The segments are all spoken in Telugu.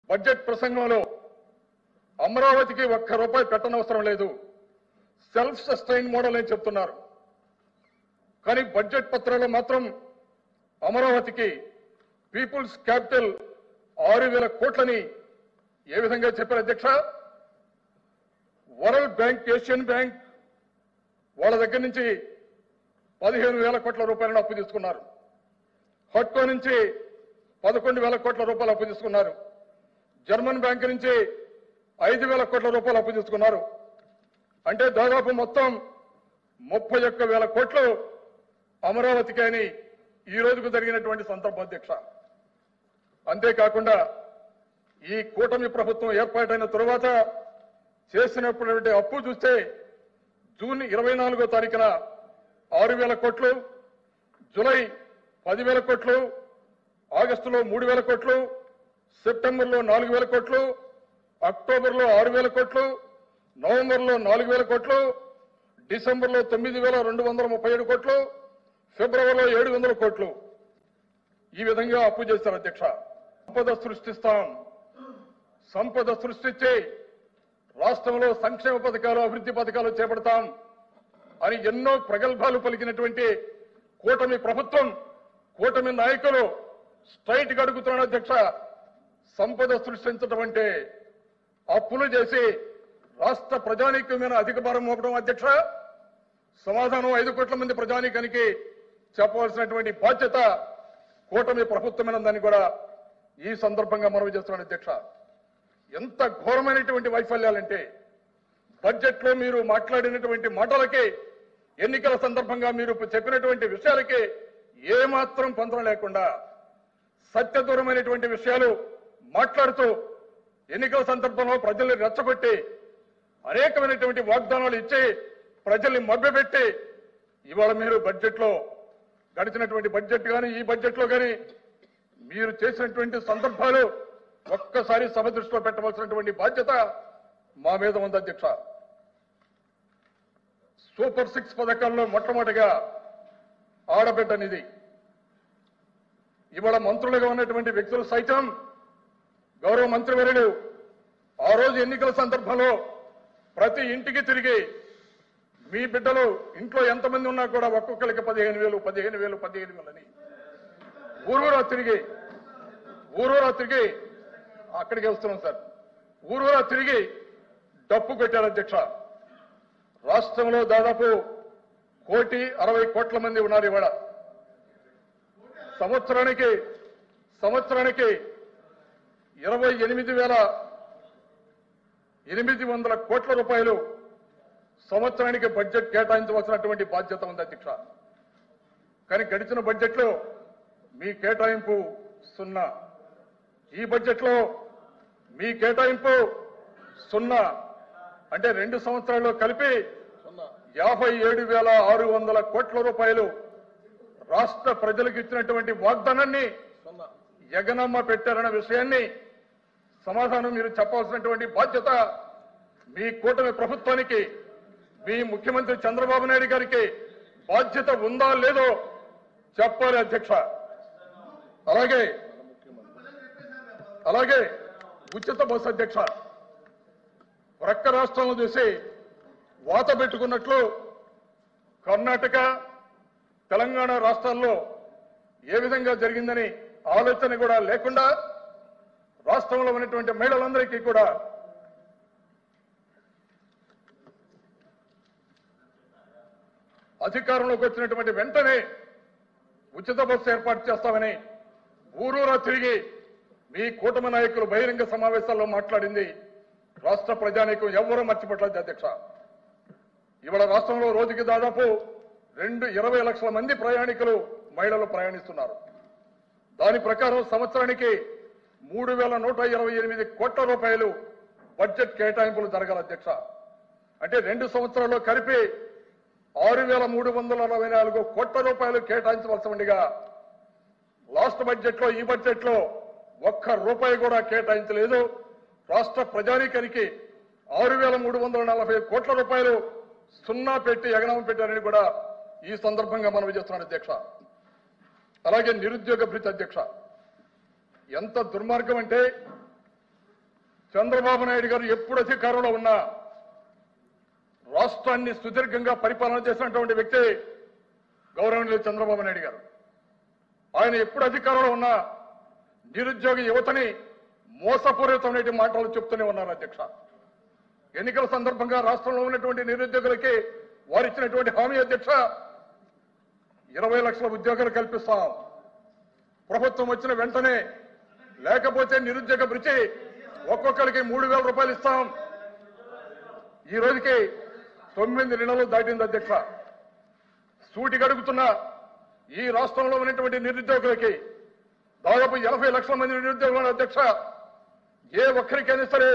బడ్జెట్ ప్రసంగంలో అమరావతికి ఒక్క రూపాయి పెట్టనవసరం లేదు, సెల్ఫ్ సస్టైన్ మోడల్ అని చెప్తున్నారు. కానీ బడ్జెట్ పత్రాల్లో మాత్రం అమరావతికి పీపుల్స్ క్యాపిటల్ 6,000 కోట్లని ఏ విధంగా చెప్పారు అధ్యక్ష? వరల్డ్ బ్యాంక్, ఏషియన్ బ్యాంక్ వాళ్ళ దగ్గర నుంచి 15,000 కోట్ల రూపాయలను అప్పు తీసుకున్నారు. హట్కో నుంచి 11,000 కోట్ల రూపాయలు అప్పు తీసుకున్నారు. జర్మన్ బ్యాంక్ నుంచి 5,000 కోట్ల రూపాయలు అప్పు తీసుకున్నారు. అంటే దాదాపు మొత్తం 31,000 కోట్లు అమరావతికి అని ఈ రోజుకు జరిగినటువంటి సందర్భం అధ్యక్ష. అంతేకాకుండా ఈ కూటమి ప్రభుత్వం ఏర్పాటైన తరువాత చేసినటువంటి అప్పు చూస్తే జూన్ 24వ తారీఖున 6,000 కోట్లు, జూలై 10,000 కోట్లు, ఆగస్టులో 3,000 కోట్లు, సెప్టెంబర్లో 4,000 కోట్లు, అక్టోబర్లో 6,000 కోట్లు, నవంబర్లో 4,000 కోట్లు, డిసెంబర్లో 9,237 కోట్లు, ఫిబ్రవరిలో 700 కోట్లు ఈ విధంగా అప్పు చేశారు అధ్యక్ష. సంపద సృష్టిస్తాం, సంపద సృష్టించి రాష్ట్రంలో సంక్షేమ పథకాలు, అభివృద్ధి పథకాలు చేపడతాం అని ఎన్నో ప్రగల్భాలు పలికినటువంటి కూటమి ప్రభుత్వం, కూటమి నాయకులు స్ట్రైట్ గా అడుగుతున్నాడు అధ్యక్ష. సంపద సృష్టించడం అంటే అప్పులు చేసి రాష్ట్ర ప్రజానీకం మీద అధిక భారం మోపడం అధ్యక్ష. సమాధానం 5 కోట్ల మంది ప్రజానీకానికి చెప్పవలసినటువంటి బాధ్యత కూటమి ప్రభుత్వమేనని కూడా ఈ సందర్భంగా మనవి చేస్తున్నాను అధ్యక్ష. ఎంత ఘోరమైనటువంటి వైఫల్యాలంటే బడ్జెట్ లో మీరు మాట్లాడినటువంటి మాటలకి, ఎన్నికల సందర్భంగా మీరు చెప్పినటువంటి విషయాలకి ఏమాత్రం పొందడం లేకుండా సత్యదూరమైనటువంటి విషయాలు మాట్లాడుతూ ఎన్నికల సందర్భంలో ప్రజల్ని రెచ్చగొట్టి అనేకమైనటువంటి వాగ్దానాలు ఇచ్చి ప్రజల్ని మభ్యపెట్టి ఇవాళ మీరు బడ్జెట్ లో గడిచినటువంటి బడ్జెట్ కానీ ఈ బడ్జెట్ లో కానీ మీరు చేసినటువంటి సందర్భాలు ఒక్కసారి సభ దృష్టిలో పెట్టవలసినటువంటి బాధ్యత మా మీద ఉంది అధ్యక్ష. సూపర్ 6 పథకాల్లో మొట్టమొదటిగా ఆడబిడ్డ నిధి. ఇవాళ మంత్రులుగా ఉన్నటువంటి వ్యక్తులు సైతం గౌరవ మంత్రివర్యులు ఆ రోజు ఎన్నికల సందర్భంలో ప్రతి ఇంటికి తిరిగి మీ బిడ్డలు ఇంట్లో ఎంతమంది ఉన్నా కూడా ఒక్కొక్కరికి 15,000 అని ఊరూరా తిరిగి అక్కడికి వస్తున్నాం సార్, ఊరూరా తిరిగి డప్పు కొట్టారు అధ్యక్ష. రాష్ట్రంలో దాదాపు 1,60,00,000 మంది ఉన్నారు. ఇవాళ సంవత్సరానికి 28,800 కోట్ల రూపాయలు సంవత్సరానికి బడ్జెట్ కేటాయించవలసినటువంటి బాధ్యత ఉంది అధ్యక్ష. కానీ గడిచిన బడ్జెట్ లో మీ కేటాయింపు 0. ఈ బడ్జెట్ లో మీ కేటాయింపు 0. అంటే 2 సంవత్సరాల్లో కలిపి 57,600 కోట్ల రూపాయలు రాష్ట్ర ప్రజలకు ఇచ్చినటువంటి వాగ్దానాన్ని ఎగనమ్మ పెట్టారన్న విషయాన్ని సమాధానం మీరు చెప్పాల్సినటువంటి బాధ్యత మీ కూటమి ప్రభుత్వానికి, మీ ముఖ్యమంత్రి చంద్రబాబు నాయుడు గారికి బాధ్యత ఉందా లేదో చెప్పాలి అధ్యక్ష. అలాగే ఉచిత బస్సు అధ్యక్ష. ప్రక్క రాష్ట్రంలో చూసి వాత పెట్టుకున్నట్లు కర్ణాటక, తెలంగాణ రాష్ట్రాల్లో ఏ విధంగా జరిగిందని ఆలోచన కూడా లేకుండా రాష్ట్రంలో ఉన్నటువంటి మహిళలందరికీ కూడా అధికారంలోకి వచ్చినటువంటి వెంటనే ఉచిత బస్సు ఏర్పాటు చేస్తామని ఊరూరా తిరిగి మీ కూటమి నాయకులు బహిరంగ సమావేశాల్లో మాట్లాడింది రాష్ట్ర ప్రజానీకం ఎవరూ మర్చిపోట్లేదు అధ్యక్ష. ఇవాళ రాష్ట్రంలో రోజుకి దాదాపు 20 లక్షల మంది ప్రయాణికులు, మహిళలు ప్రయాణిస్తున్నారు. దాని ప్రకారం సంవత్సరానికి 3,128 కోట్ల రూపాయలు బడ్జెట్ కేటాయింపులు జరగాలి అధ్యక్ష. అంటే 2 సంవత్సరాల్లో కలిపి 6,364 కోట్ల రూపాయలు కేటాయించవలసి ఉండగా లాస్ట్ బడ్జెట్ లో, ఈ బడ్జెట్ లో ఒక్క రూపాయి కూడా కేటాయించలేదు. రాష్ట్ర ప్రజానీకానికి 6,340 కోట్ల రూపాయలు 0 పెట్టి ఎగనామం పెట్టారని కూడా ఈ సందర్భంగా మనవి చేస్తున్నాను అధ్యక్ష. అలాగే నిరుద్యోగ భృతి అధ్యక్ష. ఎంత దుర్మార్గం అంటే చంద్రబాబు నాయుడు గారు ఎప్పుడు అధికారంలో ఉన్నా రాష్ట్రాన్ని సుదీర్ఘంగా పరిపాలన చేసినటువంటి వ్యక్తి గౌరవనీయులు చంద్రబాబు నాయుడు గారు. ఆయన ఎప్పుడు అధికారంలో ఉన్నా నిరుద్యోగ యువతని మోసపూరితమైన మాటలు చెప్తూనే ఉన్నారు అధ్యక్ష. ఎన్నికల సందర్భంగా రాష్ట్రంలో ఉన్నటువంటి నిరుద్యోగులకి వారు ఇచ్చినటువంటి హామీ అధ్యక్ష, 20 లక్షల ఉద్యోగాలు కల్పిస్తాం, ప్రభుత్వం వచ్చిన వెంటనే, లేకపోతే నిరుద్యోగ భృతి ఒక్కొక్కరికి 3,000 రూపాయలు ఇస్తాం. ఈ రోజుకి 9 నెలలు దాటింది అధ్యక్ష. సూటిగా అడుగుతున్న ఈ రాష్ట్రంలో ఉన్నటువంటి నిరుద్యోగులకి దాదాపు 80 లక్షల మంది నిరుద్యోగులు అధ్యక్ష. ఏ ఒక్కరికైనా సరే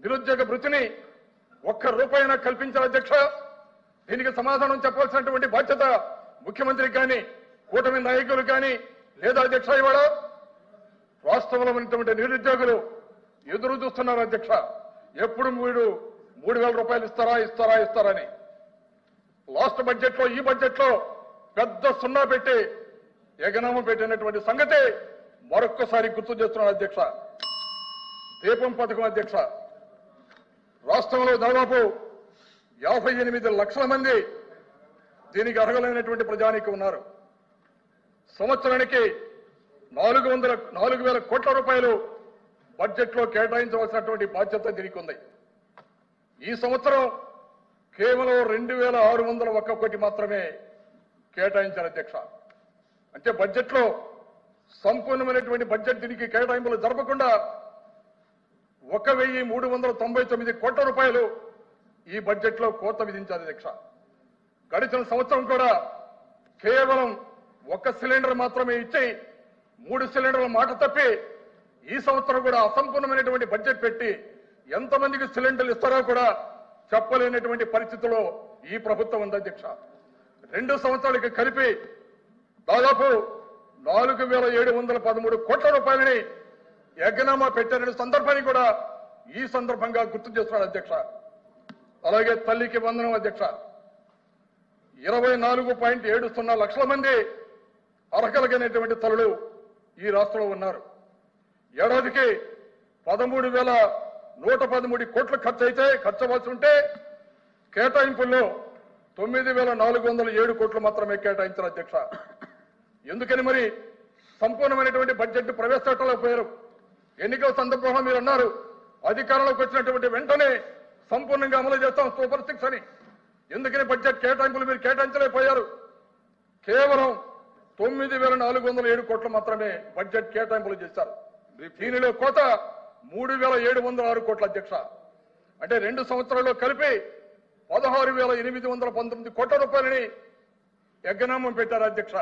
నిరుద్యోగ భృతిని ₹1 కల్పించారు అధ్యక్ష. దీనికి సమాధానం చెప్పాల్సినటువంటి బాధ్యత ముఖ్యమంత్రికి కానీ కూటమి నాయకులకు కానీ లేదా అధ్యక్ష. ఇవాళ రాష్ట్రంలో ఉన్నటువంటి నిరుద్యోగులు ఎదురు చూస్తున్నారు అధ్యక్ష. ఎప్పుడు మీరు 3,000 రూపాయలు ఇస్తారని. లాస్ట్ బడ్జెట్ లో, ఈ బడ్జెట్ లో పెద్ద సున్నా పెట్టి ఎగనామం పెట్టినటువంటి సంగతి మరొక్కసారి గుర్తు చేస్తున్నారు అధ్యక్ష. దీపం పథకం అధ్యక్ష, రాష్ట్రంలో దాదాపు 58 లక్షల మంది దీనికి అర్హులైనటువంటి ప్రజానీకం ఉన్నారు. సంవత్సరానికి 4,000 కోట్ల రూపాయలు బడ్జెట్ లో కేటాయించవలసినటువంటి బాధ్యత దీనికి ఉంది. ఈ సంవత్సరం కేవలం 2,601 కోటి మాత్రమే కేటాయించారు అధ్యక్ష. అంటే బడ్జెట్ లో సంపూర్ణమైనటువంటి బడ్జెట్ దీనికి కేటాయింపులు జరపకుండా 1,399 కోట్ల రూపాయలు ఈ బడ్జెట్ లో కోత విధించారు అధ్యక్ష. గడిచిన సంవత్సరం కూడా కేవలం 1 సిలిండర్ మాత్రమే ఇచ్చి 3 సిలిండర్ల మాట తప్పి ఈ సంవత్సరం కూడా అసంపూర్ణమైనటువంటి బడ్జెట్ పెట్టి ఎంతమందికి సిలిండర్లు ఇస్తారో కూడా చెప్పలేనటువంటి పరిస్థితిలో ఈ ప్రభుత్వం ఉంది అధ్యక్ష. 2 సంవత్సరాలకి కలిపి దాదాపు 4,713 కోట్ల రూపాయలని యజ్ఞనామా పెట్టారనే సందర్భాన్ని కూడా ఈ సందర్భంగా గుర్తు చేస్తున్నాడు అధ్యక్ష. అలాగే తల్లికి వందనం అధ్యక్ష, 24.70 లక్షల మంది అర్హులైనటువంటి తల్లులు ఈ రాష్ట్రంలో ఉన్నారు. ఏడాదికి 13,113 కోట్లు ఖర్చు అవ్వాల్సి ఉంటే కేటాయింపుల్లో 9,407 కోట్లు మాత్రమే కేటాయించారు అధ్యక్ష. ఎందుకని మరి సంపూర్ణమైనటువంటి బడ్జెట్ ప్రవేశపెట్టలేకపోయారు? ఎన్నికల సందర్భంలో మీరు అన్నారు అధికారంలోకి వచ్చినటువంటి వెంటనే సంపూర్ణంగా అమలు చేస్తాం సూపర్ 6 అని. ఎందుకని బడ్జెట్ కేటాయింపులు మీరు కేటాయించలేకపోయారు? కేవలం 9,407 కోట్లు మాత్రమే బడ్జెట్ కేటాయింపులు చేశారు. దీనిలో కోత 3,706 కోట్ల అధ్యక్ష. అంటే 2 సంవత్సరాల్లో కలిపి 16,819 కోట్ల రూపాయలని యజ్ఞనామం పెట్టారు అధ్యక్ష.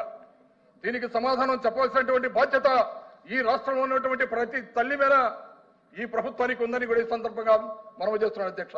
దీనికి సమాధానం చెప్పాల్సినటువంటి బాధ్యత ఈ రాష్ట్రంలో ఉన్నటువంటి ప్రతి తల్లి మీద ఈ ప్రభుత్వానికి ఉందని కూడా ఈ సందర్భంగా మనవి చేస్తున్నాను అధ్యక్ష.